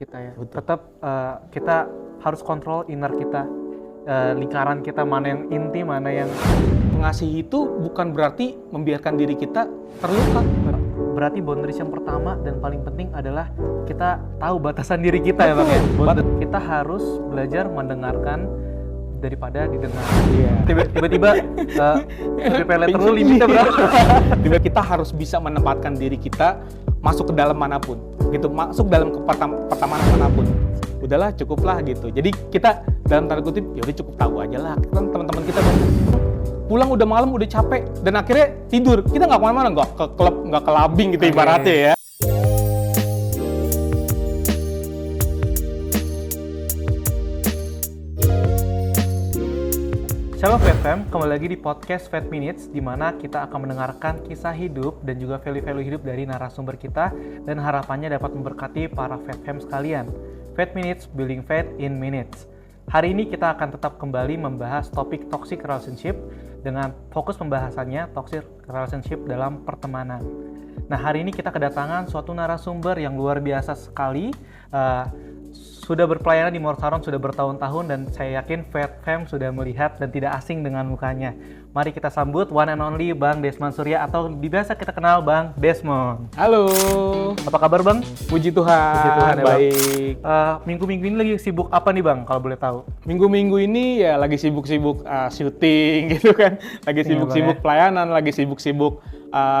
kita ya. Betul. Tetap kita harus kontrol inner kita, lingkaran kita, mana yang inti, mana yang... Mengasihi itu bukan berarti membiarkan diri kita terluka. Berarti boundaries yang pertama dan paling penting adalah kita tahu batasan diri kita ya Bang ya. Kita harus belajar mendengarkan daripada didengar. Iya. Tiba-tiba pay letter lu limitnya berapa? Tiba kita harus bisa menempatkan diri kita masuk ke dalam manapun, gitu, masuk dalam pertemanan manapun. Udahlah, cukuplah gitu. Jadi kita dalam tanda kutip, ya udah cukup tahu aja lah. Kan teman-teman kita pulang udah malam, udah capek, dan akhirnya tidur. Kita nggak kemana-mana, nggak ke klub, nggak ke labing gitu ibaratnya ya. Shalom FatFam, kembali lagi di podcast Fat Minutes, di mana kita akan mendengarkan kisah hidup dan juga value-value hidup dari narasumber kita, dan harapannya dapat memberkati para FatFam sekalian. Fat Minutes, Building Fat in Minutes. Hari ini kita akan tetap kembali membahas topik toxic relationship dengan fokus pembahasannya toxic relationship dalam pertemanan. Nah, hari ini kita kedatangan suatu narasumber yang luar biasa sekali. Sudah berpelayanan di Morsaron sudah bertahun-tahun, dan saya yakin FatFam sudah melihat dan tidak asing dengan mukanya. Mari kita sambut one and only Bang Desmond Surya, atau biasa kita kenal Bang Desmond. Halo. Apa kabar Bang? Puji Tuhan. Puji Tuhan ya, baik. Minggu-minggu ini lagi sibuk apa nih Bang, kalau boleh tahu? Minggu-minggu ini ya lagi sibuk-sibuk syuting gitu kan. Lagi sibuk-sibuk pelayanan, lagi sibuk-sibuk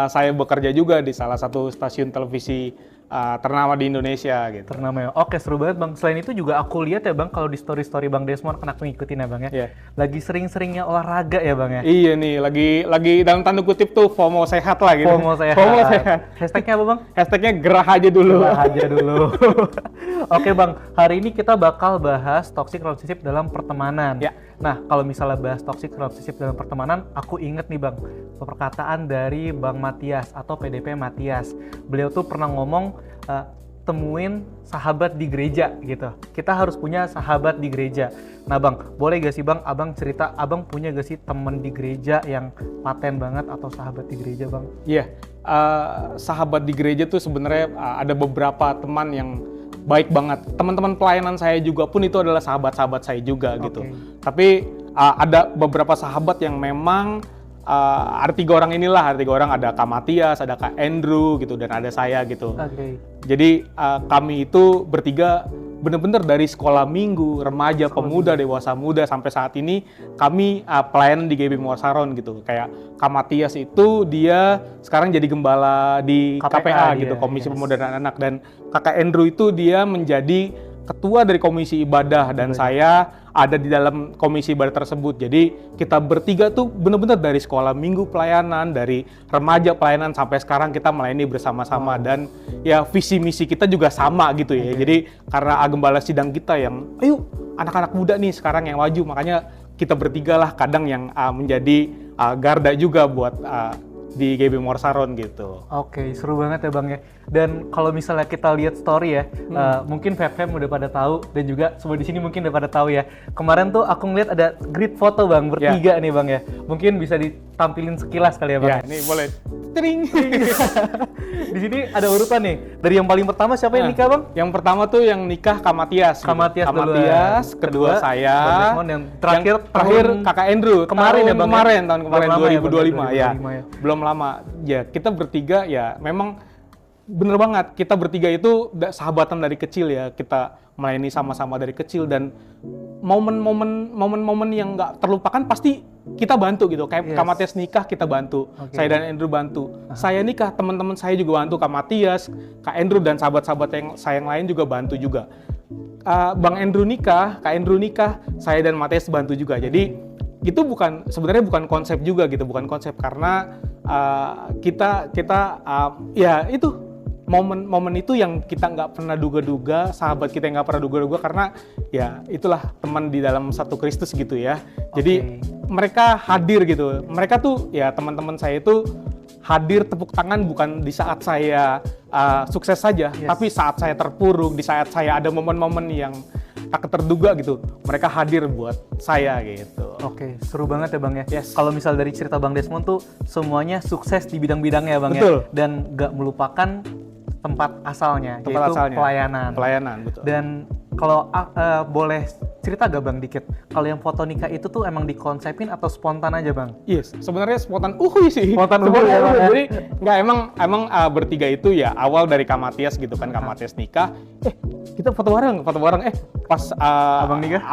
saya bekerja juga di salah satu stasiun televisi ternama di Indonesia gitu. Ternama ya. Oke, seru banget Bang. Selain itu juga aku lihat ya Bang, kalau di story-story Bang Desmond, kan aku ngikutin ya Bang ya. Yeah. Lagi sering-seringnya olahraga ya Bang ya. Iya nih, lagi dalam tanda kutip tuh FOMO sehat lah gitu. FOMO sehat. FOMO sehat. Hashtagnya apa Bang? Hashtagnya gerah aja dulu. Gerah aja dulu. Oke Bang, hari ini kita bakal bahas toxic relationship dalam pertemanan. Ya. Nah, kalau misalnya bahas toxic relationship dalam pertemanan, aku inget nih Bang, perkataan dari Bang Matias atau PDP Matias. Beliau tuh pernah ngomong, temuin sahabat di gereja gitu. Kita harus punya sahabat di gereja. Nah Bang, boleh gak sih Bang, Abang cerita, Abang punya gak sih temen di gereja yang paten banget atau sahabat di gereja Bang? Iya, sahabat di gereja tuh sebenarnya ada beberapa teman yang baik banget. Teman-teman pelayanan saya juga pun itu adalah sahabat-sahabat saya juga gitu. Tapi ada beberapa sahabat yang memang ada tiga orang inilah, ada tiga orang, ada Kak Matias, ada Kak Andrew gitu, dan ada saya gitu. Jadi kami itu bertiga benar-benar dari sekolah minggu, remaja, pemuda, dewasa muda sampai saat ini kami pelayanan di GB Morsaron gitu. Kayak Kak Matias itu dia sekarang jadi gembala di KPA gitu, Komisi Pemuda dan Anak, dan Kakak Andrew itu dia menjadi ketua dari komisi ibadah, dan saya ada di dalam komisi ibadah tersebut. Jadi kita bertiga tuh benar-benar dari sekolah minggu pelayanan, dari remaja pelayanan sampai sekarang kita melayani bersama-sama. Dan ya visi misi kita juga sama gitu ya. Jadi karena gembala sidang kita yang ayo anak-anak muda nih sekarang yang maju, makanya kita bertiga lah kadang yang menjadi garda juga buat di GB Morsaron gitu. Oke, seru banget ya Bang ya. Dan kalau misalnya kita lihat story ya, mungkin FatFam udah pada tahu, dan juga semua di sini mungkin udah pada tahu ya. Kemarin tuh aku ngeliat ada grid foto Bang, bertiga nih Bang ya. Mungkin bisa ditampilin sekilas kali ya Bang. Ya, ini boleh. Tring. Di sini ada urutan nih. Dari yang paling pertama siapa yang nikah Bang? Yang pertama tuh yang nikah Kak Matias. Kak Matias Kak Matias, kedua saya. Yang terakhir Kakak Andrew. Kemarin ya Bang. Tahun kemarin 2025 ya. Belum lama. Ya, kita bertiga ya memang bener banget. Kita bertiga itu sahabatan dari kecil ya. Kita melayani sama-sama dari kecil, dan momen-momen yang nggak terlupakan pasti kita bantu gitu. Kayak Kak Matias nikah kita bantu. Saya dan Andrew bantu. Saya nikah, teman-teman saya juga bantu. Kak Matias, Kak Andrew, dan sahabat-sahabat yang lain juga bantu juga. Bang Andrew nikah, Kak Andrew nikah, saya dan Matias bantu juga. Jadi itu sebenarnya bukan konsep juga gitu, bukan konsep, karena kita ya itu momen itu yang kita nggak pernah duga-duga, sahabat kita yang nggak pernah duga-duga, karena ya itulah teman di dalam satu Kristus gitu ya. Jadi mereka hadir gitu, mereka tuh ya teman-teman saya itu hadir tepuk tangan bukan di saat saya sukses saja, tapi saat saya terpuruk, di saat saya ada momen-momen yang tak terduga gitu, mereka hadir buat saya gitu. Oke, seru banget ya Bang ya. Yes. Kalau misal dari cerita Bang Desmond tuh semuanya sukses di bidang-bidangnya Bang. Betul. Ya, dan nggak melupakan tempat asalnya, tempat yaitu asalnya. pelayanan. Pelayanan, betul. Dan kalau boleh cerita gak Bang dikit, kalau yang foto nikah itu tuh emang dikonsepin atau spontan aja Bang? Yes, sebenarnya spontan sih. Spontan ya, Bang. Jadi nggak emang bertiga itu ya awal dari Kak Matias gitu kan, Kak Matias nikah. Kita foto bareng. Pas Abang nikah?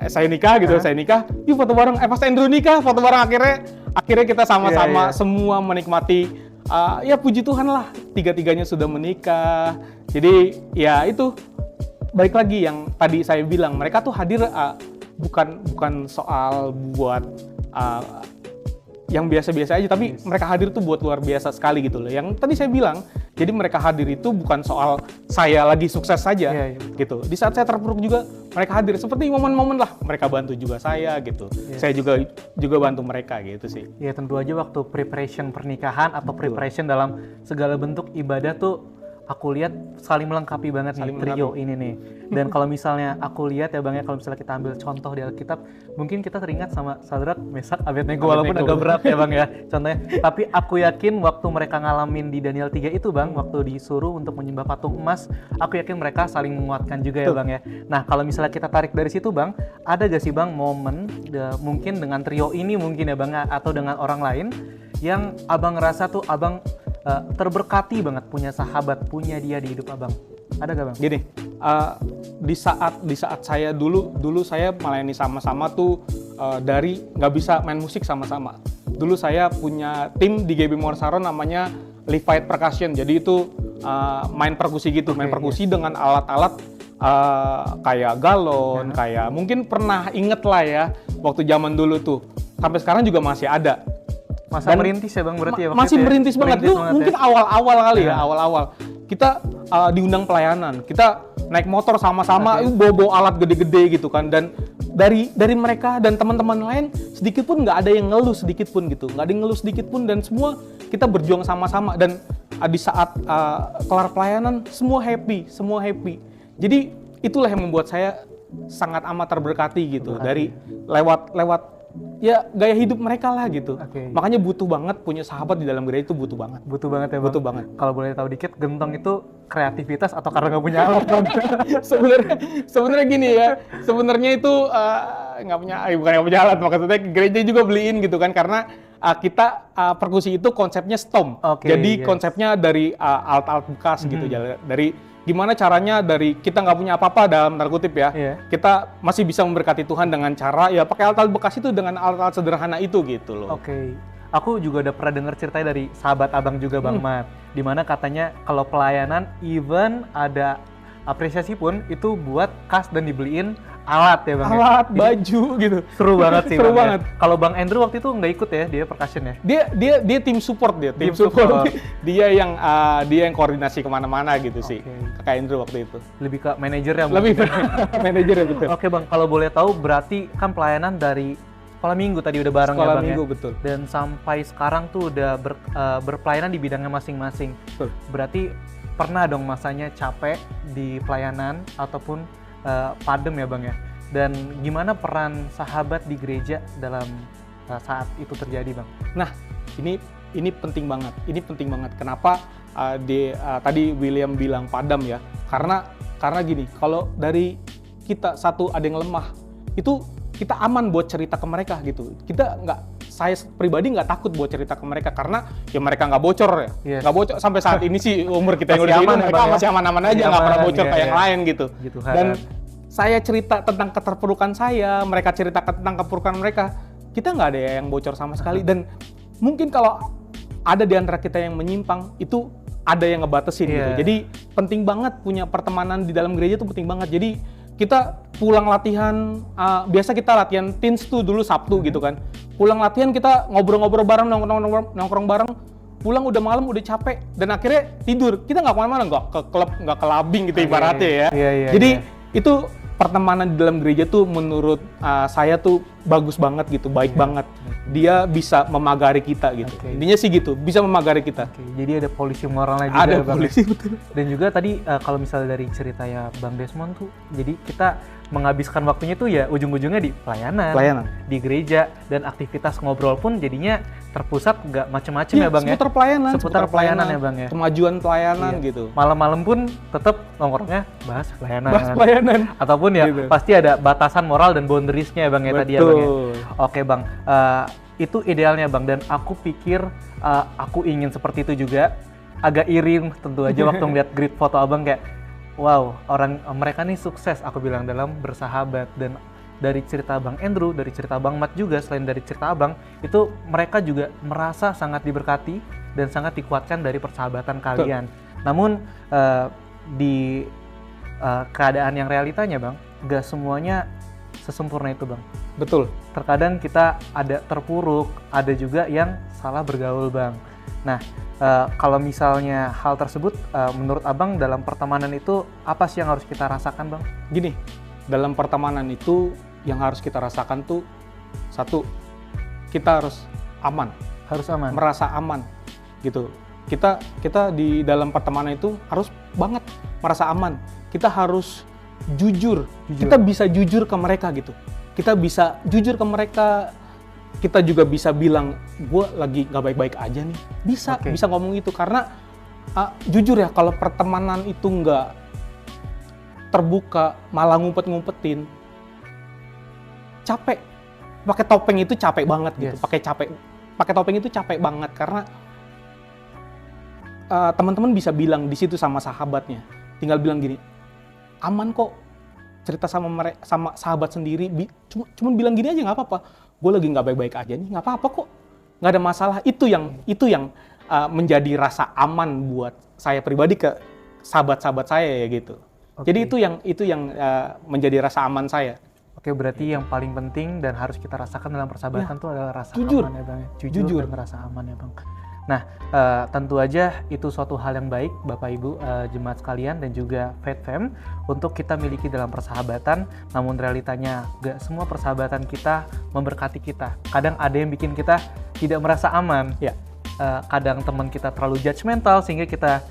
Saya nikah gitu, saya nikah. Yuk foto bareng. Pas Andrew nikah, foto bareng akhirnya kita sama-sama semua menikmati. Ya puji Tuhan lah, tiga-tiganya sudah menikah. Jadi ya itu. Baik lagi yang tadi saya bilang, mereka tuh hadir bukan soal buat yang biasa-biasa aja, tapi mereka hadir tuh buat luar biasa sekali gitu loh. Yang tadi saya bilang, jadi mereka hadir itu bukan soal saya lagi sukses saja gitu. Di saat saya terpuruk juga mereka hadir, seperti momen-momen lah mereka bantu juga saya gitu. Saya juga bantu mereka gitu sih. Ya tentu aja waktu preparation pernikahan atau preparation dalam segala bentuk ibadah tuh aku lihat saling melengkapi banget nih trio ini nih. Dan kalau misalnya aku lihat ya Bang ya, kalau misalnya kita ambil contoh di Alkitab, mungkin kita teringat sama Sadrak, Mesak, Abednego walaupun agak berat ya Bang ya contohnya. Tapi aku yakin waktu mereka ngalamin di Daniel 3 itu Bang, waktu disuruh untuk menyembah patung emas, aku yakin mereka saling menguatkan juga ya Bang ya. Nah kalau misalnya kita tarik dari situ Bang, ada gak sih Bang momen mungkin dengan trio ini mungkin ya Bang atau dengan orang lain yang Abang ngerasa tuh Abang terberkati banget punya sahabat, punya dia di hidup Abang? Ada gak Bang? Gini, di saat saya dulu saya melayani sama-sama tuh dari nggak bisa main musik sama-sama. Dulu saya punya tim di GB Morsaro namanya Levite Percussion. Jadi itu main perkusi gitu, main perkusi dengan alat-alat kayak galon, kayak mungkin pernah inget lah ya waktu zaman dulu tuh. Sampai sekarang juga masih ada. Masa merintis ya Bang berarti ya? Masih merintis banget. Lu mungkin awal-awal kali ya, awal-awal. Kita diundang pelayanan, kita naik motor sama-sama, bawa alat gede-gede gitu kan. Dan dari mereka dan teman-teman lain sedikit pun nggak ada yang ngeluh sedikit pun gitu, nggak ada yang ngeluh sedikit pun, dan semua kita berjuang sama-sama. Dan di saat kelar pelayanan semua happy. Jadi itulah yang membuat saya sangat amat terberkati gitu. Dari lewat ya gaya hidup mereka lah gitu. Makanya butuh banget punya sahabat di dalam gereja, itu butuh banget. Butuh banget ya Bang? Butuh banget. Kalau boleh tahu dikit, Gentong itu kreativitas atau karena nggak punya alat? Sebenarnya gini ya, sebenarnya itu bukan nggak punya alat, maksudnya gereja juga beliin gitu kan, karena kita perkusi itu konsepnya stomp. Jadi konsepnya dari alat-alat bekas gitu, dari gimana caranya dari kita nggak punya apa-apa dalam tanda kutip ya, kita masih bisa memberkati Tuhan dengan cara ya pakai alat-alat bekas itu, dengan alat-alat sederhana itu gitu loh. Aku juga udah pernah dengar ceritanya dari sahabat Abang juga Bang Mat, dimana katanya kalau pelayanan even ada apresiasi pun itu buat kas dan dibeliin alat ya Bang. Alat, baju gitu. Seru banget sih. Seru banget. Kalau Bang Andrew waktu itu nggak ikut ya, dia percussion ya? Dia tim support tim support. dia yang koordinasi kemana-mana gitu sih. Kakak Andrew waktu itu. Lebih ke manajer ya? Lebih ke manajer ya, betul. Oke Bang, kalau boleh tahu berarti kan pelayanan dari sekolah minggu tadi udah bareng sekolah ya Bang minggu, ya? Betul. Dan sampai sekarang tuh udah berpelayanan di bidangnya masing-masing. Betul. Berarti pernah dong masanya capek di pelayanan ataupun padem ya Bang ya? Dan gimana peran sahabat di gereja dalam saat itu terjadi Bang? Nah, ini penting banget. Ini penting banget. Kenapa tadi William bilang padam ya? Karena gini, kalau dari kita satu ada yang lemah, itu kita aman buat cerita ke mereka gitu. Saya pribadi nggak takut buat cerita ke mereka karena ya mereka nggak bocor ya. Nggak bocor sampai saat ini sih, umur kita yang udah hidup mereka masih aman-aman aja, nggak pernah bocor kayak yang lain gitu. Dan saya cerita tentang keterpurukan saya, mereka cerita tentang keterpurukan mereka, kita nggak ada yang bocor sama sekali. Dan mungkin kalau ada di antara kita yang menyimpang, itu ada yang ngebatasin gitu. Jadi penting banget punya pertemanan di dalam gereja, itu penting banget. Jadi kita pulang latihan, biasa kita latihan teens tuh dulu Sabtu gitu kan. Pulang latihan kita ngobrol-ngobrol bareng, nongkrong bareng. Pulang udah malam, udah capek, dan akhirnya tidur. Kita nggak kemana-mana, nggak ke klub, nggak ke labing gitu ibaratnya ya. Jadi itu pertemanan di dalam gereja tuh menurut saya tuh bagus banget gitu, baik banget. Dia bisa memagari kita gitu. Intinya sih gitu, bisa memagari kita. Jadi ada polisi moralnya juga. Ada polisi, betul. Dan juga tadi kalau misalnya dari ceritanya Bang Desmond tuh, jadi kita menghabiskan waktunya tuh ya ujung-ujungnya di pelayanan, di gereja, dan aktivitas ngobrol pun jadinya terpusat nggak macem-macem ya Bang seputar pelayanan, seputar pelayanan ya Bang ya. Kemajuan pelayanan gitu. Malam-malam pun tetap nongkrongnya bahas pelayanan. Ataupun ya gitu. Pasti ada batasan moral dan boundariesnya ya Bang ya tadi ya Bang ya. Oke Bang, itu idealnya Bang, dan aku pikir aku ingin seperti itu juga. Agak iring tentu aja waktu ngeliat grid foto Abang kayak wow, mereka nih sukses, aku bilang, dalam bersahabat. Dan dari cerita Bang Andrew, dari cerita Bang Mat juga, selain dari cerita Abang, itu mereka juga merasa sangat diberkati dan sangat dikuatkan dari persahabatan kalian. Namun di keadaan yang realitanya Bang, gak semuanya sesempurna itu Bang. Betul. Terkadang kita ada terpuruk, ada juga yang salah bergaul Bang. Nah, kalau misalnya hal tersebut, menurut Abang dalam pertemanan itu apa sih yang harus kita rasakan Bang? Gini, dalam pertemanan itu yang harus kita rasakan tuh satu, kita harus aman. Harus aman. Merasa aman gitu. Kita di dalam pertemanan itu harus banget merasa aman. Kita harus jujur. Kita bisa jujur ke mereka gitu. Kita bisa jujur ke mereka. Kita juga bisa bilang, gue lagi gak baik-baik aja nih. Bisa ngomong itu. Karena jujur ya, kalau pertemanan itu nggak terbuka, malah ngumpet-ngumpetin, capek. Pakai topeng itu capek banget gitu. Pakai topeng itu capek banget karena teman-teman bisa bilang di situ sama sahabatnya. Tinggal bilang gini, aman kok. Cerita sama sahabat sendiri, cuma bilang gini aja, nggak apa-apa. Gue lagi nggak baik-baik aja nih, nggak apa-apa kok, nggak ada masalah. Itu yang menjadi rasa aman buat saya pribadi ke sahabat-sahabat saya ya gitu. Jadi itu yang menjadi rasa aman saya. Oke, berarti yang paling penting dan harus kita rasakan dalam persahabatan itu adalah rasa jujur. Aman ya Bang. Jujur dan rasa aman ya Bang. Nah, tentu aja itu suatu hal yang baik Bapak Ibu jemaat sekalian dan juga FatFam untuk kita miliki dalam persahabatan. Namun realitanya gak semua persahabatan kita memberkati kita. Kadang ada yang bikin kita tidak merasa aman. Ya. Kadang teman kita terlalu judgmental sehingga kita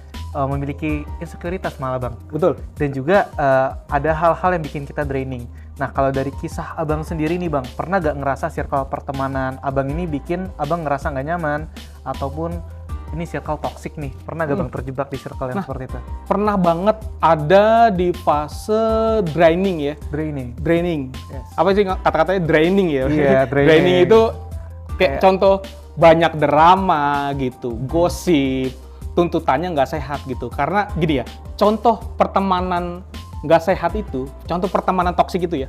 memiliki insekuritas malah Bang. Betul. Dan juga ada hal-hal yang bikin kita draining. Nah, kalau dari kisah Abang sendiri nih Bang, pernah gak ngerasa circle pertemanan Abang ini bikin Abang ngerasa gak nyaman? Ataupun ini circle toxic nih, pernah gak Bang terjebak di circle yang seperti itu? Pernah banget, ada di fase draining ya. Draining. Yes. Apa sih kata-katanya draining ya? Iya, draining itu kayak contoh banyak drama gitu, gosip, tuntutannya nggak sehat gitu. Karena gini ya, contoh pertemanan nggak sehat itu, contoh pertemanan toksik itu ya.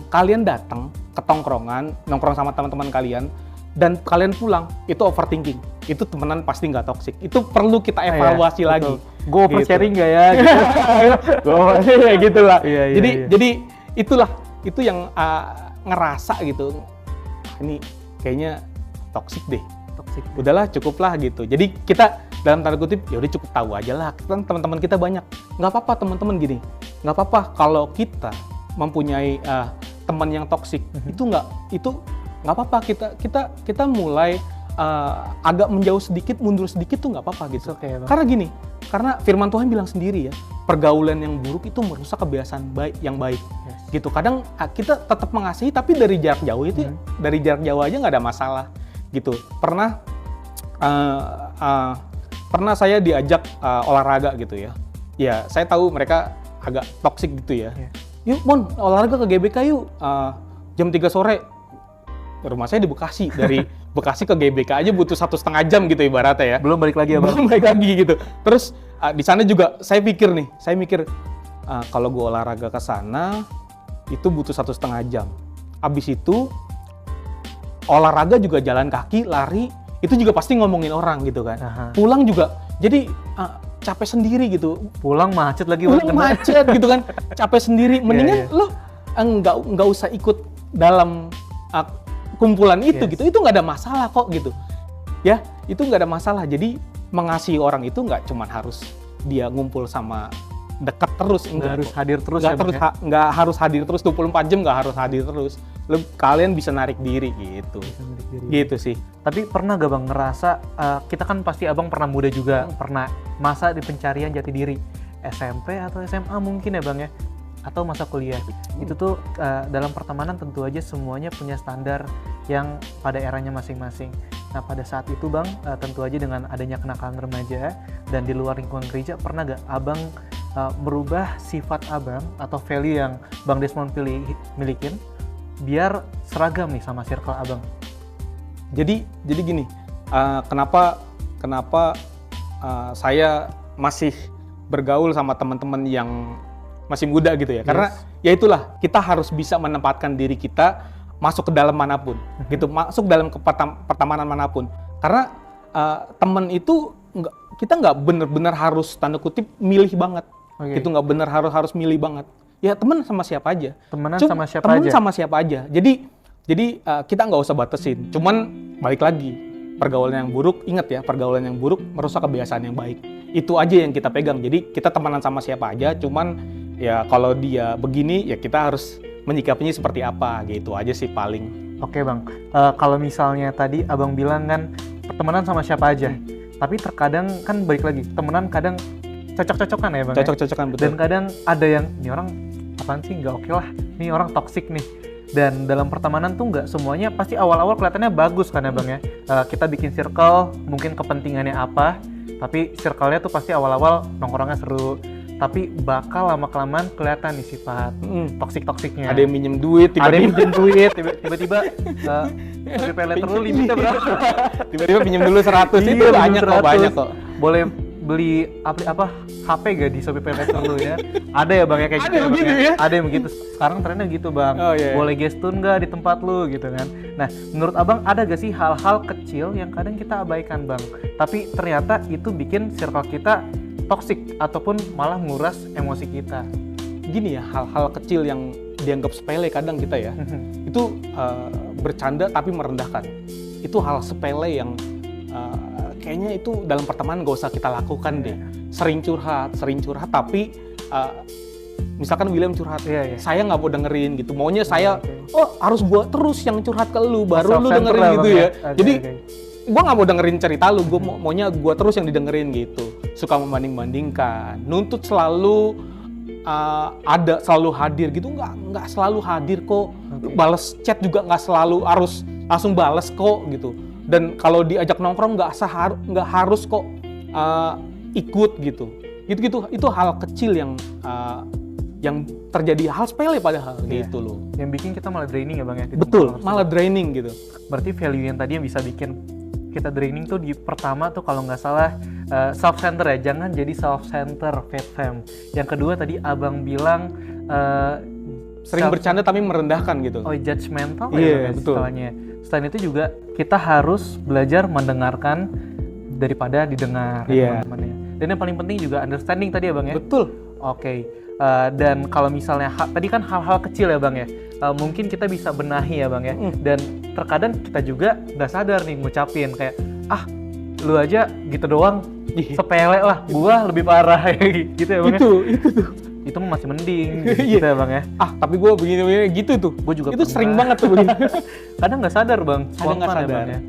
Kalian datang ke tongkrongan, nongkrong sama teman-teman kalian, dan kalian pulang, itu overthinking. Itu temenan pasti nggak toksik. Itu perlu kita evaluasi lagi. Gue oversharing nggak ya? Gitu lah. Jadi itu yang ngerasa gitu. Ini kayaknya toksik deh. Udahlah, cukuplah gitu. Jadi kita dalam tanda kutip, ya udah cukup tahu aja lah. Kan teman-teman kita banyak. Nggak apa-apa teman-teman gini. Nggak apa-apa kalau kita mempunyai teman yang toksik. Itu nggak apa-apa. Kita mulai agak menjauh sedikit, mundur sedikit tuh nggak apa-apa gitu. Karena gini, karena firman Tuhan bilang sendiri ya, pergaulan yang buruk itu merusak kebiasaan yang baik. Gitu. Kadang kita tetap mengasihi, tapi dari jarak jauh itu, dari jarak jauh aja nggak ada masalah. Gitu. Pernah saya diajak olahraga gitu ya. Ya, saya tahu mereka agak toksik gitu ya. Yuk, Mon, olahraga ke GBK yuk. Jam 3 sore. Rumah saya di Bekasi. Dari Bekasi ke GBK aja butuh 1,5 jam gitu ibaratnya ya. Belum balik lagi ya, Bang? Belum balik lagi gitu. Terus di sana juga saya mikir kalau gue olahraga ke sana itu butuh 1,5 jam. Abis itu olahraga juga jalan kaki, lari, itu juga pasti ngomongin orang gitu kan. Pulang juga, jadi capek sendiri gitu. Pulang macet lagi. Macet gitu kan, capek sendiri. Mendingan lo nggak usah ikut dalam kumpulan itu gitu. Itu nggak ada masalah kok gitu. Ya, itu nggak ada masalah. Jadi mengasihi orang itu nggak cuma harus dia ngumpul sama dekat terus, Nggak harus hadir terus nggak ya, Bang, terus ya? nggak harus hadir terus 24 jam, nggak harus hadir terus. Kalian bisa narik diri gitu. Bisa milik diri. Gitu sih. Tapi pernah gak Bang ngerasa, kita kan pasti Abang pernah muda juga, pernah masa di pencarian jati diri, SMP atau SMA mungkin ya Bang ya, atau masa kuliah. Itu tuh dalam pertemanan tentu aja semuanya punya standar yang pada eranya masing-masing. Nah pada saat itu Bang, tentu aja dengan adanya kenakalan remaja dan di luar lingkungan gereja, pernah gak Abang merubah sifat Abang atau value yang Bang Desmond milikin biar seragam nih sama circle Abang? Jadi gini, kenapa saya masih bergaul sama teman-teman yang masih muda gitu ya? Karena ya itulah, kita harus bisa menempatkan diri kita masuk ke dalam manapun, gitu, masuk dalam pertemanan manapun. Karena teman itu kita nggak benar-benar harus tanda kutip milih banget, gitu, nggak benar harus milih banget. Ya teman sama siapa aja. Temenan sama siapa aja. Jadi kita nggak usah batasin. Cuman balik lagi, pergaulan yang buruk, ingat ya, pergaulan yang buruk merusak kebiasaan yang baik. Itu aja yang kita pegang. Jadi kita temenan sama siapa aja, cuman ya kalau dia begini ya kita harus menyikapinya seperti apa, gitu aja sih paling. Oke Bang, kalau misalnya tadi Abang bilang kan temenan sama siapa aja, tapi terkadang kan balik lagi, temenan kadang cocok-cocokan ya Bang. Cocok-cocokan, betul. Dan kadang ada yang, ini orang apaan sih, nggak oke lah, ini orang toksik nih. Dan dalam pertemanan tuh nggak semuanya pasti awal-awal kelihatannya bagus kan ya Bang ya. Kita bikin circle, mungkin kepentingannya apa, tapi circle-nya tuh pasti awal-awal nongkrongnya seru. Tapi bakal lama-kelamaan kelihatan nih sifat toksik-toksiknya. Ada yang minjem duit, tiba-tiba pay letter lu limitnya berapa? Tiba-tiba pinjam dulu 100, itu banyak kok. Boleh beli apa HP gak di Shopee Pay Letter lu ya? Ada ya Bang ya kayak gitu. Ada begitu ya? Ada yang begitu. Sekarang trennya gitu Bang. Oh, iya. Boleh gestun gak di tempat lu gitu kan? Nah, menurut Abang ada gak sih hal-hal kecil yang kadang kita abaikan Bang, tapi ternyata itu bikin circle kita toksik ataupun malah menguras emosi kita? Gini ya, hal-hal kecil yang dianggap sepele kadang kita ya, itu bercanda tapi merendahkan. Itu hal sepele yang kayaknya itu dalam pertemanan gak usah kita lakukan deh. Sering curhat tapi misalkan William curhat, saya nggak mau dengerin gitu. Maunya saya, harus gua terus yang curhat ke lu, baru lu dengerin gitu ya. Jadi gue nggak mau dengerin cerita lu, gue maunya gue terus yang didengerin gitu. Suka membanding-bandingkan, nuntut selalu selalu hadir gitu, nggak selalu hadir kok. Balas chat juga nggak selalu harus langsung balas kok gitu. Dan kalau diajak nongkrong nggak harus kok ikut gitu. Gitu itu hal kecil yang terjadi, hal sepele padahal gitu loh. Yang bikin kita malah draining ya Bang ya? Betul, malah draining gitu. Berarti value yang tadi yang bisa bikin kita draining tuh di pertama tuh kalau nggak salah self-center ya, jangan jadi self-center FatFam. Yang kedua tadi Abang bilang sering bercanda tapi merendahkan gitu. Oh, judgmental ya betul. Selain itu juga kita harus belajar mendengarkan daripada didengar teman-temannya. Dan yang paling penting juga understanding tadi ya Bang ya? Betul. Oke. Dan kalau misalnya tadi kan hal-hal kecil ya Bang ya, mungkin kita bisa benahi ya Bang ya. Dan terkadang kita juga nggak sadar nih ngucapin kayak, lu aja gitu doang, sepele lah, gua lebih parah gitu ya Bang. Itu masih mending gitu ya Bang ya. Tapi gua begini gitu tuh. Gua juga itu sering banget tuh begini. Kadang nggak sadar Bang, kadang nggak sadar ya, Bang, ya.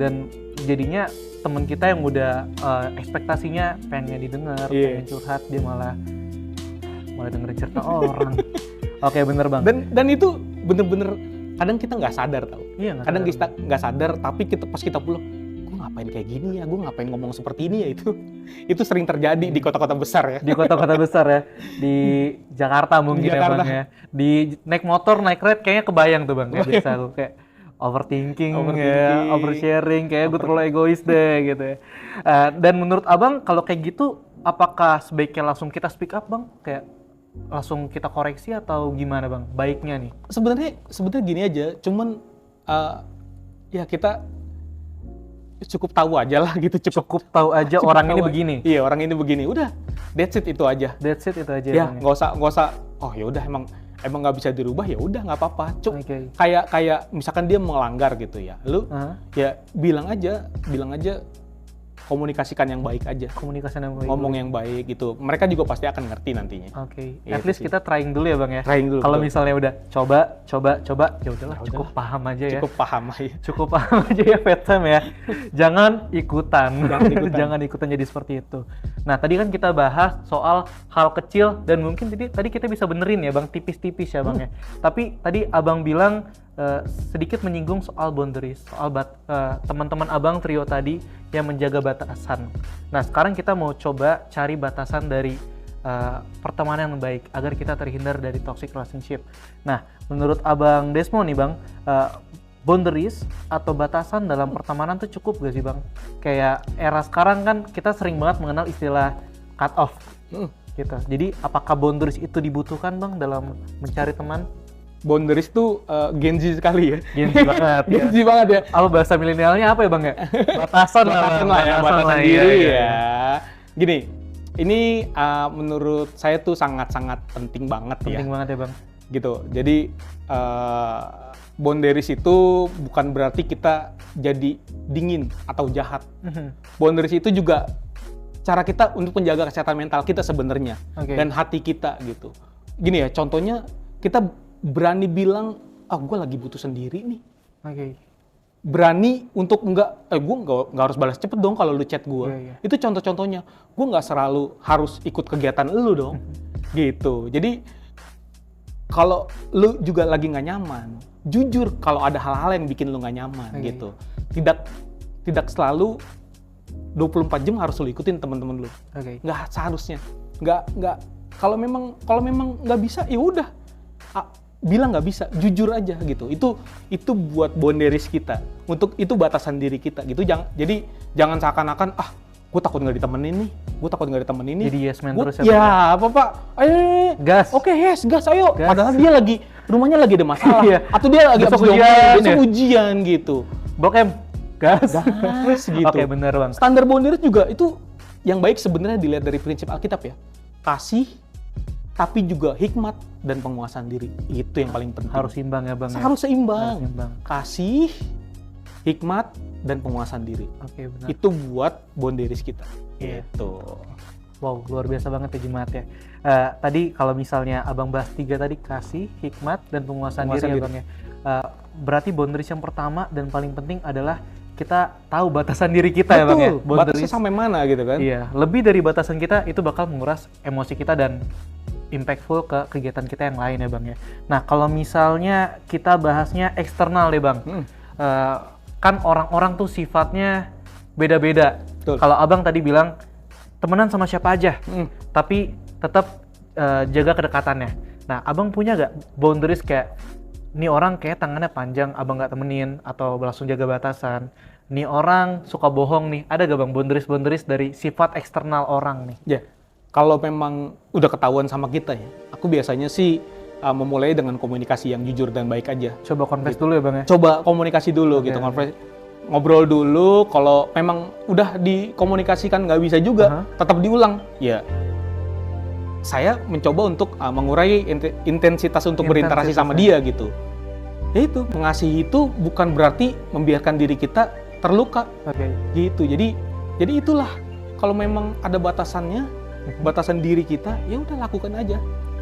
Dan jadinya teman kita yang udah ekspektasinya pengen didengar, pengen curhat, dia malah dengerin cerita orang. Oke, bener Bang. Dan itu bener-bener kadang kita nggak sadar tau. Iya, kadang kita nggak sadar, tapi pas kita pulang, gue ngapain kayak gini ya, gue ngapain ngomong seperti ini ya, itu sering terjadi di kota-kota besar ya. Di kota-kota besar ya, di Jakarta mungkin ya Bang ya. Di naik motor, naik ride kayaknya kebayang tuh Bang, ya bisa aku kayak overthinking ya, oversharing, kayak gue terlalu egois deh gitu ya. Dan menurut Abang kalau kayak gitu, apakah sebaiknya langsung kita speak up Bang? Kayak langsung kita koreksi atau gimana Bang baiknya nih? Sebenarnya gini aja, cuman ya kita cukup tahu aja lah gitu, cukup tahu aja orang ini begini. Iya, orang ini begini, udah that's it itu aja. Ya nggak usah ya udah emang nggak bisa dirubah, ya udah nggak apa-apa. Kayak misalkan dia melanggar gitu ya, lu ya bilang aja komunikasikan yang baik aja. Komunikasi yang baik. Ngomong yang baik gitu. Mereka juga pasti akan ngerti nantinya. Oke. Gitu At least sih. kita trying dulu ya Bang ya. Trying dulu. Kalau betul. misalnya udah coba, ya udahlah cukup paham aja ya. Cukup paham aja. Cukup paham aja ya Fathom ya. Jangan ikutan. Jangan ikutan. Jangan ikutan jadi seperti itu. Nah, tadi kan kita bahas soal hal kecil dan mungkin tadi kita bisa benerin ya Bang, tipis-tipis ya Bang ya. Tapi tadi Abang bilang sedikit menyinggung soal boundaries, soal teman-teman Abang trio tadi yang menjaga batasan. Nah, sekarang kita mau coba cari batasan dari pertemanan yang baik agar kita terhindar dari toxic relationship. Nah, menurut Abang Desmond nih Bang, boundaries atau batasan dalam pertemanan tuh cukup gak sih Bang? Kayak era sekarang kan kita sering banget mengenal istilah cut off gitu. Jadi apakah boundaries itu dibutuhkan Bang dalam mencari teman? Boundaries tuh Gen Z sekali ya. Gen Z banget. Gen Z banget ya. Apa bahasa milenialnya apa ya Bang ya? Batasan Batasan lah diri iya. ya. Gini, ini menurut saya tuh sangat-sangat penting banget ya. Penting banget ya Bang. Gitu. Jadi boundaries itu bukan berarti kita jadi dingin atau jahat. Boundaries itu juga cara kita untuk menjaga kesehatan mental kita sebenarnya dan hati kita gitu. Gini ya, contohnya kita berani bilang, gue lagi butuh sendiri nih. Berani untuk gue nggak harus balas cepet dong kalau lu chat gue. Itu contoh-contohnya. Gue nggak selalu harus ikut kegiatan lu dong. Gitu. Jadi kalau lu juga lagi nggak nyaman, jujur kalau ada hal-hal yang bikin lu nggak nyaman gitu. Tidak selalu 24 jam harus lu ikutin teman-teman lu. Nggak seharusnya. Nggak. Kalau memang nggak bisa, ya udah. Bilang nggak bisa, jujur aja gitu. Itu buat boundaries kita. Untuk itu batasan diri kita gitu. Jadi jangan seakan-akan gue takut nggak ditemenin nih. Jadi yes man terus ya. Apa Pak? Ayo gas. Oke, gas ayo. Gas. Padahal dia lagi rumahnya lagi ada masalah. Atau dia lagi besok ujian gitu. Blok M. Gas gitu. Oke, benar Bang. Standar boundaries juga itu yang baik sebenarnya dilihat dari prinsip Alkitab ya. Kasih, tapi juga hikmat dan penguasaan diri. Itu yang paling penting. Harus imbang ya Bang. Harus seimbang. Harus imbang. Kasih, hikmat, dan penguasaan diri. Oke, benar. Itu buat boundaries kita. Gitu. Wow, luar biasa banget ya Jemaat ya. Tadi kalau misalnya Abang bahas 3 tadi, kasih, hikmat, dan penguasaan diri ya Bang ya. Berarti boundaries yang pertama dan paling penting adalah kita tahu batasan diri kita. Betul, ya Bang ya. Batasnya sampai mana gitu kan. Iya, lebih dari batasan kita itu bakal menguras emosi kita dan impactful ke kegiatan kita yang lain ya Bang ya. Nah, kalau misalnya kita bahasnya eksternal deh Bang. Kan orang-orang tuh sifatnya beda-beda. Kalau Abang tadi bilang temenan sama siapa aja, tapi tetap jaga kedekatannya. Nah, Abang punya gak boundaries kayak nih orang kayak tangannya panjang, Abang gak temenin atau langsung jaga batasan. Nih orang suka bohong nih, ada gak Bang boundaries dari sifat eksternal orang nih? Ya, kalau memang udah ketahuan sama kita ya, aku biasanya sih memulai dengan komunikasi yang jujur dan baik aja. Coba confess dulu ya Bang ya? Coba komunikasi dulu gitu, ngobrol dulu. Kalau memang udah dikomunikasikan nggak bisa juga, tetap diulang. Ya, saya mencoba untuk mengurangi intensitas untuk berinteraksi sama dia gitu. Ya itu, mengasihi itu bukan berarti membiarkan diri kita terluka. Gitu. Jadi itulah, kalau memang ada batasannya, batasan diri kita, ya udah lakukan aja.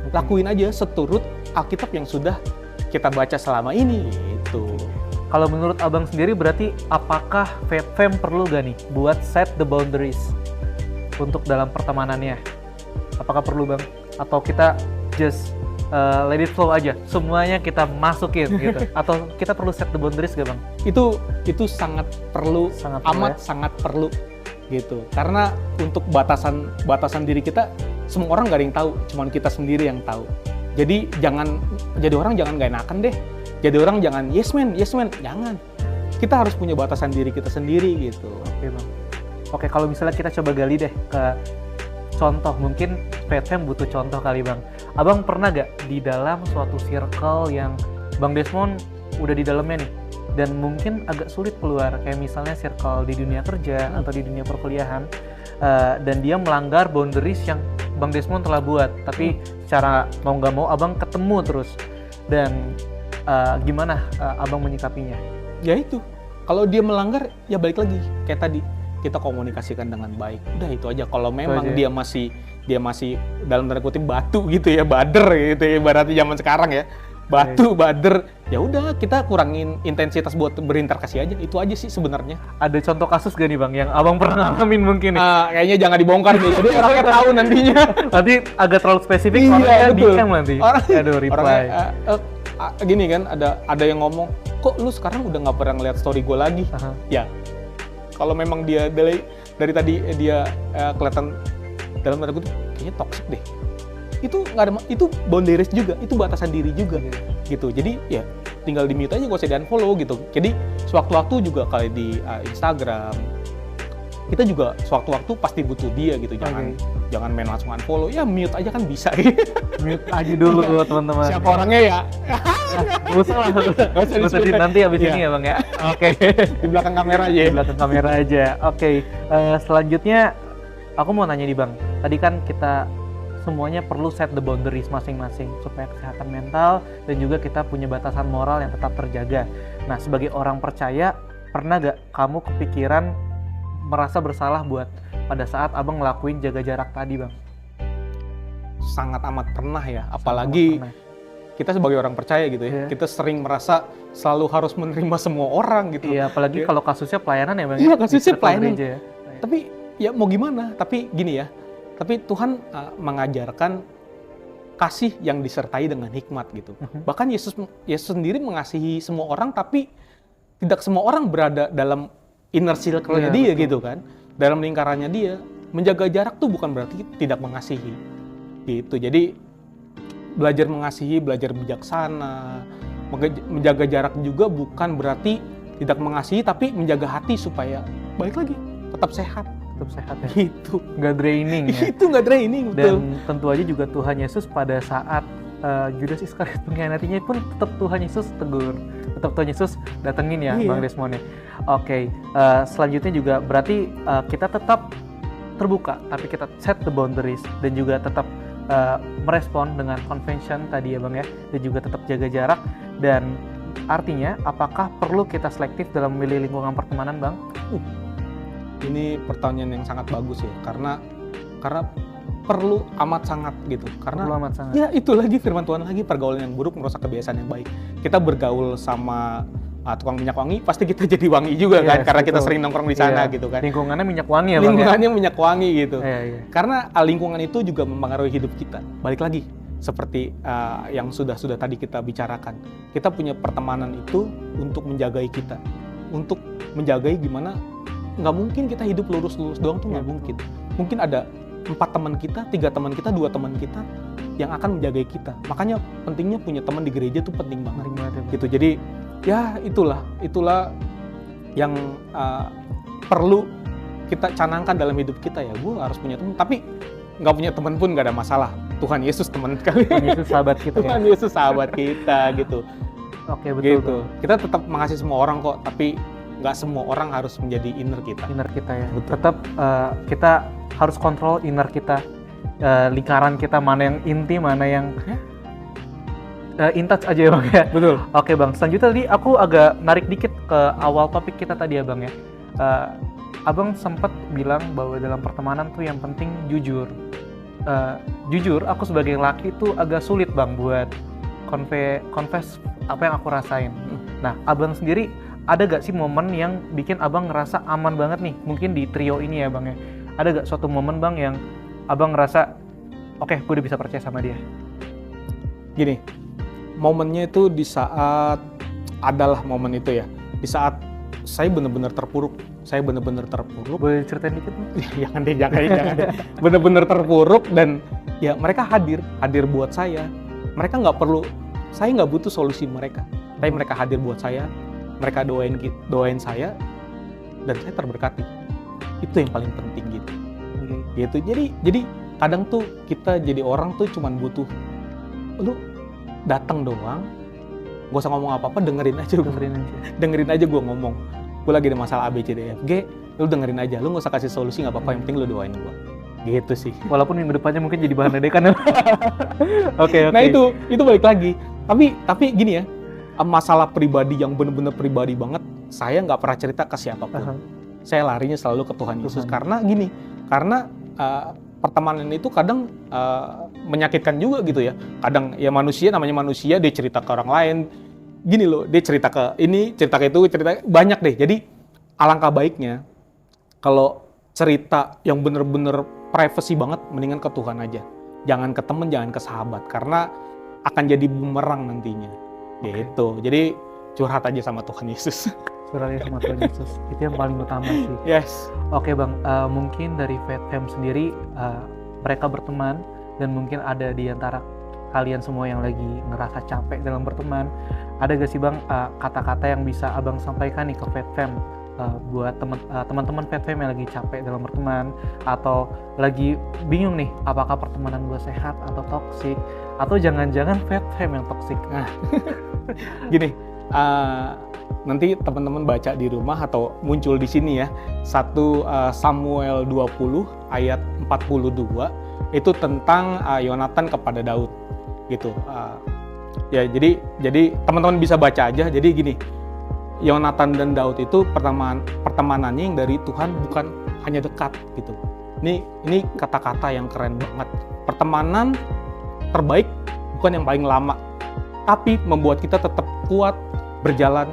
Lakuin aja seturut Alkitab yang sudah kita baca selama ini gitu. Kalau menurut Abang sendiri berarti apakah FatFam perlu gak nih buat set the boundaries untuk dalam pertemanannya? Apakah perlu Bang? Atau kita just let it flow aja, semuanya kita masukin gitu? Atau kita perlu set the boundaries gak Bang? Itu sangat perlu, sangat perlu gitu. Karena untuk batasan diri kita, semua orang gak ada yang tahu, cuman kita sendiri yang tahu. Jadi jadi orang jangan gak enakan deh. Jadi orang jangan yes man, jangan. Kita harus punya batasan diri kita sendiri gitu. Oke Bang. Oke, kalau misalnya kita coba gali deh ke contoh, mungkin FatFam butuh contoh kali Bang. Abang pernah gak di dalam suatu circle yang Bang Desmond udah di dalamnya nih, dan mungkin agak sulit keluar, kayak misalnya circle di dunia kerja atau di dunia perkuliahan, dan dia melanggar boundaries yang Bang Desmond telah buat, tapi secara mau nggak mau Abang ketemu terus, dan gimana Abang menyikapinya? Ya itu, kalau dia melanggar ya balik lagi kayak tadi, kita komunikasikan dengan baik. Udah itu aja. Kalau memang aja. dia masih dalam tanda kutip batu gitu ya, bader gitu ya, ibaratnya zaman sekarang ya. Batu, bader, ya udah kita kurangin intensitas buat berinteraksi aja. Itu aja sih sebenarnya. Ada contoh kasus gak nih Bang yang Abang pernah ngalamin mungkin nih? Kayaknya jangan dibongkar nih. Jadi orangnya tahu nantinya. Nanti agak terlalu spesifik, Iya, orangnya betul. di-cam nanti. Aduh, reply. Gini kan, ada yang ngomong, kok lu sekarang udah nggak pernah ngeliat story gue lagi? Aha. Ya, kalau memang dia dari tadi dia kelihatan dalam tanda kutip kayaknya toxic deh. Itu nggak ada, itu boundaries juga, itu batasan diri juga, gitu. Jadi ya tinggal di mute aja, gak usah di unfollow gitu. Jadi sewaktu-waktu juga kali di Instagram, kita juga sewaktu-waktu pasti butuh dia gitu. Jangan main langsung unfollow, ya mute aja kan bisa. Mute aja dulu teman-teman. Siapa orangnya ya? Nggak usah di nanti habis ini ya Bang ya. Oke. Di belakang kamera aja. Di belakang kamera aja. Oke. Selanjutnya aku mau nanya nih Bang. Tadi kan kita semuanya perlu set the boundaries masing-masing supaya kesehatan mental dan juga kita punya batasan moral yang tetap terjaga. Nah, sebagai orang percaya, pernah gak kamu kepikiran merasa bersalah buat pada saat Abang ngelakuin jaga jarak tadi Bang? Sangat amat pernah ya, apalagi kita sebagai orang percaya gitu ya, kita sering merasa selalu harus menerima semua orang gitu. Iya, apalagi kalau kasusnya pelayanan ya Bang. Iya, kasusnya pelayanan. Ya. Tapi ya mau gimana, tapi gini ya, tapi Tuhan mengajarkan kasih yang disertai dengan hikmat gitu. Bahkan Yesus sendiri mengasihi semua orang, tapi tidak semua orang berada dalam inner circle-nya dia gitu kan. Dalam lingkarannya dia, menjaga jarak tuh bukan berarti tidak mengasihi. Gitu. Jadi belajar mengasihi, belajar bijaksana, menjaga jarak juga bukan berarti tidak mengasihi, tapi menjaga hati supaya balik lagi, tetap sehat ya. Gitu. Nggak draining ya. Itu nggak draining, betul. Dan tentu aja juga Tuhan Yesus pada saat Judas Iskariot mengkhianatinya pun tetap Tuhan Yesus tegur. Tetap Tuhan Yesus datengin ya Bang Desmond ya. Oke, selanjutnya juga berarti kita tetap terbuka, tapi kita set the boundaries dan juga tetap merespon dengan convention tadi ya Bang ya, dan juga tetap jaga jarak. Dan artinya apakah perlu kita selektif dalam memilih lingkungan pertemanan Bang? Ini pertanyaan yang sangat bagus ya, karena perlu amat sangat gitu. Karena perlu amat sangat. Ya itu lagi firman Tuhan lagi, pergaulan yang buruk merusak kebiasaan yang baik. Kita bergaul sama tukang minyak wangi, pasti kita jadi wangi juga kan, karena kita sering nongkrong di sana gitu kan. Lingkungannya minyak wangi ya Bang. Lingkungannya minyak wangi gitu. Karena lingkungan itu juga mempengaruhi hidup kita. Balik lagi, seperti yang sudah tadi kita bicarakan. Kita punya pertemanan itu untuk menjagai kita. Untuk menjagai gimana, nggak mungkin kita hidup lurus-lurus doang tuh nggak mungkin. Mungkin ada 4 teman kita, 3 teman kita, 2 teman kita yang akan menjagai kita. Makanya pentingnya punya teman di gereja tuh penting banget. Gitu. Jadi ya itulah yang perlu kita canangkan dalam hidup kita ya. Gue harus punya teman, tapi nggak punya teman pun nggak ada masalah. Tuhan Yesus teman kali. Tuhan Yesus sahabat kita. Tuhan Yesus sahabat kita gitu. Oke, betul. Gitu. Kita tetap mengasihi semua orang kok, tapi nggak semua orang harus menjadi inner kita. Inner kita ya. Betul. Tetap kita harus kontrol inner kita, lingkaran kita, mana yang inti, mana yang in touch aja ya Bang ya. Betul. Oke Bang, selanjutnya tadi aku agak narik dikit ke awal topik kita tadi ya Bang ya. Abang sempat bilang bahwa dalam pertemanan tuh yang penting jujur. Jujur, aku sebagai laki tuh agak sulit Bang buat confess apa yang aku rasain. Nah, Abang sendiri ada gak sih momen yang bikin Abang ngerasa aman banget nih, mungkin di trio ini ya Bang ya? Ada gak suatu momen Bang yang Abang ngerasa, oke, gue udah bisa percaya sama dia? Gini, momennya itu di saat, adalah momen itu ya, di saat saya benar-benar terpuruk. Boleh ceritain dikit Bang? Jangan deh. Benar-benar terpuruk dan ya mereka hadir buat saya. Mereka nggak perlu, saya nggak butuh solusi mereka, tapi mereka hadir buat saya. Mereka doain saya dan saya terberkati. Itu yang paling penting gitu. Gitu. Jadi kadang tuh kita jadi orang tuh cuman butuh lu datang doang, gak usah ngomong apa-apa, dengerin aja gue ngomong. Gue lagi ada masalah A B C D F G, lu dengerin aja, lu gak usah kasih solusi, gak apa-apa, yang penting lu doain gue. Gitu sih. Walaupun minggu depannya mungkin jadi bahan ledekan. Oke. Nah itu balik lagi. Tapi gini ya, masalah pribadi yang bener-bener pribadi banget, saya nggak pernah cerita ke siapapun. saya larinya selalu ke Tuhan Yesus. Karena gini, karena pertemanan itu kadang menyakitkan juga gitu ya. Kadang ya manusia, namanya manusia, dia cerita ke orang lain. Gini loh, dia cerita ke ini, cerita ke itu, cerita banyak deh. Jadi alangkah baiknya kalau cerita yang bener-bener privacy banget, mendingan ke Tuhan aja. Jangan ke temen, jangan ke sahabat. Karena akan jadi bumerang nantinya. Gitu. Jadi curhat aja sama Tuhan Yesus. Curhat aja sama Tuhan Yesus. Itu yang paling utama sih. Yes. Oke Bang, mungkin dari FatFam sendiri, mereka berteman dan mungkin ada di antara kalian semua yang lagi ngerasa capek dalam berteman. Ada gak sih Bang kata-kata yang bisa Abang sampaikan nih ke FatFam buat teman-teman FatFam yang lagi capek dalam berteman atau lagi bingung nih apakah pertemanan gue sehat atau toksik atau jangan-jangan FatFam yang toksik. Nah, gini, nanti teman-teman baca di rumah atau muncul di sini ya, 1 Samuel 20 ayat 42 itu tentang Yonatan kepada Daud gitu. Ya jadi teman-teman bisa baca aja. Jadi gini, Yonatan dan Daud itu pertemanannya yang dari Tuhan, bukan hanya dekat gitu. Ini kata-kata yang keren banget. Pertemanan terbaik bukan yang paling lama, tapi membuat kita tetap kuat berjalan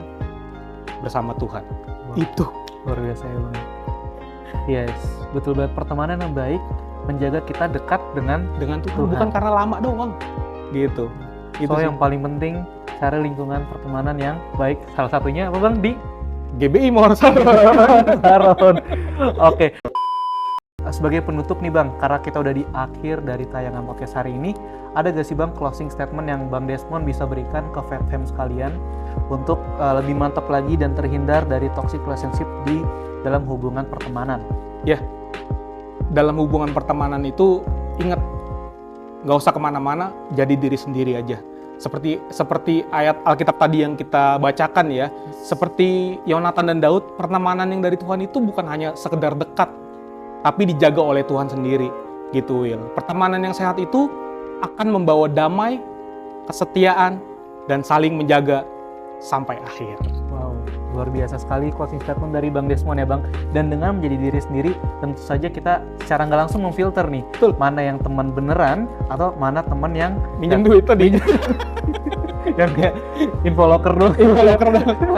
bersama Tuhan. Wow. Itu luar biasa ya Bang. Yes, betul banget, pertemanan yang baik menjaga kita dekat dengan Tuhan. Bukan karena lama doang gitu. So yang paling penting cari lingkungan pertemanan yang baik. Salah satunya apa Bang? Di GBI Mawar Saron. Oke. Sebagai penutup nih Bang, karena kita udah di akhir dari tayangan podcast hari ini, ada gak sih Bang closing statement yang Bang Desmond bisa berikan ke FatFam sekalian untuk lebih mantap lagi dan terhindar dari toxic relationship di dalam hubungan pertemanan? Ya, dalam hubungan pertemanan itu ingat, gak usah kemana-mana, jadi diri sendiri aja. Seperti ayat Alkitab tadi yang kita bacakan ya, seperti Yonatan dan Daud, pertemanan yang dari Tuhan itu bukan hanya sekedar dekat, tapi dijaga oleh Tuhan sendiri, gitu Will. Pertemanan yang sehat itu akan membawa damai, kesetiaan, dan saling menjaga sampai akhir. Wow, luar biasa sekali closing statement dari Bang Desmond ya Bang. Dan dengan menjadi diri sendiri, tentu saja kita secara nggak langsung memfilter nih, Betul. mana yang teman beneran atau mana teman yang Minjem duit tadi. yang kayak info locker doang.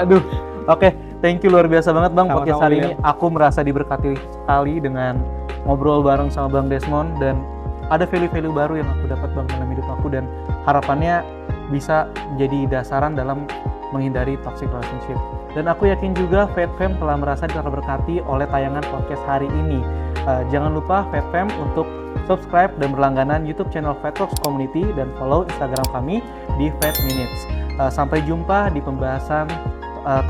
Aduh. Oke, thank you luar biasa banget Bang podcast hari ini. Aku merasa diberkati sekali dengan ngobrol bareng sama Bang Desmond dan ada value-value baru yang aku dapat Bang dalam hidup aku dan harapannya bisa jadi dasaran dalam menghindari toxic relationship. Dan aku yakin juga FatFam telah merasa terberkati oleh tayangan podcast hari ini. Jangan lupa FatFam untuk subscribe dan berlangganan YouTube channel FatTalks Community dan follow Instagram kami di Fat Minutes. Sampai jumpa di pembahasan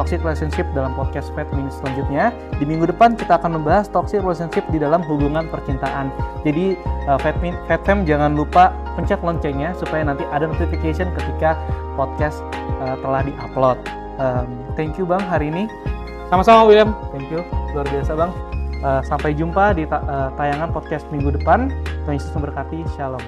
toxic relationship dalam podcast Fat Minutes selanjutnya. Di minggu depan kita akan membahas toxic relationship di dalam hubungan percintaan. Jadi FatFam jangan lupa pencet loncengnya supaya nanti ada notification ketika podcast telah di-upload. Thank you Bang hari ini. Sama-sama William. Thank you, luar biasa Bang. Sampai jumpa di tayangan podcast minggu depan. Tuhan Yesus memberkati. Shalom.